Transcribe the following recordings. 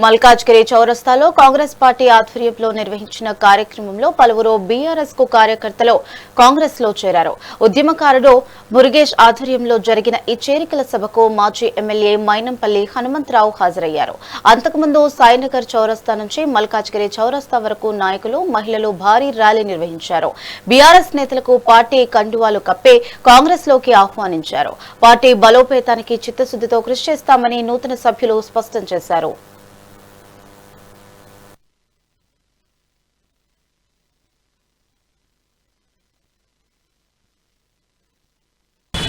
మల్కాజ్గిరి చౌరస్తాలో కాంగ్రెస్ పార్టీ ఆధ్వర్యంలో నిర్వహించిన కార్యక్రమంలో పలువురు బీఆర్ఎస్ కు కార్యకర్తలు కాంగ్రెస్ లో చేరారు. ఉద్యమకారుడు మురుగేష్ ఆధ్వర్యంలో జరిగిన ఈ చేరికల సభకు మాజీ ఎమ్మెల్యే మైనంపల్లి హనుమంతరావు హాజరయ్యారు. అంతకుముందు సాయినగర్ చౌరస్తా నుంచి మల్కాజ్గిరి చౌరస్తా వరకు నాయకులు, మహిళలు భారీ ర్యాలీ నిర్వహించారు. బీఆర్ఎస్ నేతలకు పార్టీ కండువాలు కప్పి కాంగ్రెస్ లోకి ఆహ్వానించారు. పార్టీ బలోపేతానికి చిత్తశుద్దితో కృషి చేస్తామని నూతన సభ్యులు స్పష్టం చేశారు.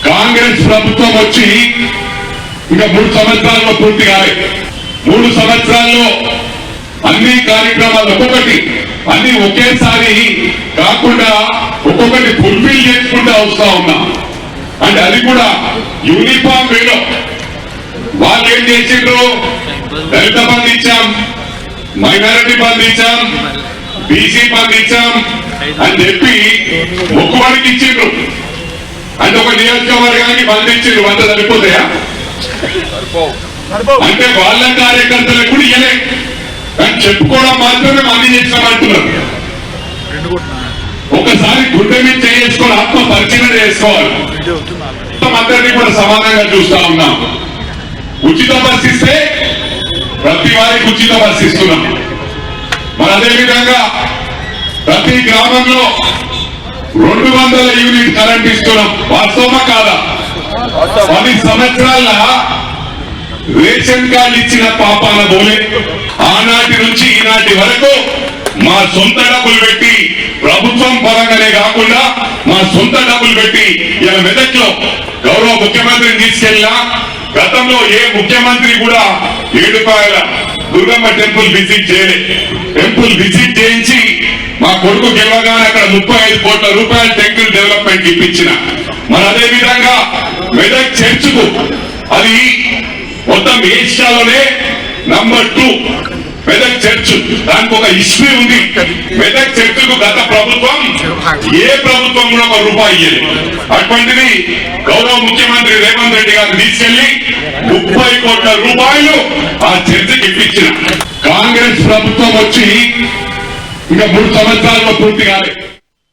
కాంగ్రెస్ ప్రభుత్వం వచ్చి ఇంకా 3 సంవత్సరాల్లో పూర్తి కాలేదు. 3 సంవత్సరాల్లో అన్ని కార్యక్రమాలు ఒక్కొక్కటి అన్ని ఒకేసారి కాకుండా ఒక్కొక్కటి ఫుల్ఫిల్ చేసుకుంటూ వస్తా ఉన్నాం. అంటే అది కూడా యూనిఫామ్ వేలో వాళ్ళు ఏం చేసిండ్రు, దళిత బంధు ఇచ్చాం, మైనారిటీ బంధు ఇచ్చాం, బీసీ బంధు ఇచ్చాం అని చెప్పి మొక్కుబడికి ఇచ్చిండ్రు. అంటే ఒక నియోజకవర్గానికి బంధించిండ్రు, వంద సరిపోతాయా? అంటే వాళ్ళ కార్యకర్తలకు కూడా ఇయ్యలే, కానీ చెప్పుకోవడం మాత్రమే మంది చేసినామంటున్నారు. ఒకసారి గుండె మీద చేసుకొని ఆత్మ పరిశీలన చేసుకోవాలి. అందరినీ కూడా సమానంగా చూస్తా ఉన్నాం. ఉచిత బస్సు ఇస్తే ప్రతి వారికి ఉచిత బస్సు ఇస్తున్నాం. మరి అదేవిధంగా ప్రతి గ్రామంలో 200 యూనిట్ కరెంట్ ఇస్తున్నాం. వాస్తవమా కాదా? 10 సంవత్సరాల రేషన్ కార్డు ఇచ్చిన పాపాన పోలే. ఆనాటి నుంచి ఈనాటి వరకు మా సొంత డబ్బులు పెట్టి, ప్రభుత్వం పరంగానే కాకుండా మా సొంత డబ్బులు పెట్టి ఇలా మెదక్లో గౌరవ ముఖ్యమంత్రిని తీసుకెళ్ళినా గతంలో ఏ ముఖ్యమంత్రి కూడా 7 దుర్గమ్మ టెంపుల్ విజిట్ చేయలే. టెంపుల్ విజిట్ చేయించి మా కొడుకు గెలవగానే అక్కడ 35 కోట్ల రూపాయల టెంపుల్ డెవలప్మెంట్ ఇప్పించిన. మరి అదే విధంగా మెదక్ చర్చ్కు అది మొత్తం ఏషియాలోనే నంబర్ 2 మెదక్ చర్చ్. దానికి ఒక హిస్టరీ ఉంది. మెదక్ చర్చ్కు గత ప్రభుత్వం ఏ ప్రభుత్వం కూడా ₹1 ఇయ్యలేదు. అటువంటిది గౌరవ ముఖ్యమంత్రి రేవంత్ రెడ్డి గారు తీసుకెళ్లి 30 కోట్ల రూపాయలు ఆ చర్చికి ఇప్పించిన. కాంగ్రెస్ ప్రభుత్వం వచ్చి ఇంకా 3 సంవత్సరాల్లో పూర్తి కాలేదు.